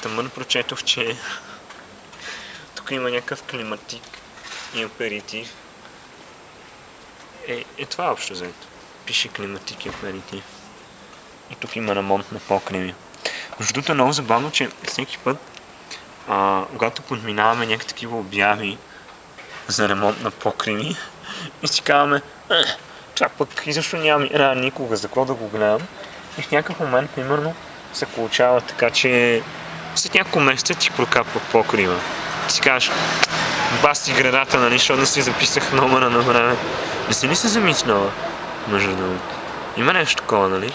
Тъмън прочетох, че тук има някакъв климатик и аперитив. Това е общо взето. Пише климатик и аперитив. И тук има ремонт на покриви. Между другото е много забавно, че всеки път, когато подминаваме някакви такива обяви за ремонт на покриви, и си казваме, това пък изобщо нямам игра никога, за какво да го гледам. И в някакъв момент, примерно, се получава така, че след няколко месеца ти прокапва покрива. Ти си кажеш, баси градата, нали, защото не си записах номера на време. Не си ли се замисляла, между другото? Има нещо такова, нали?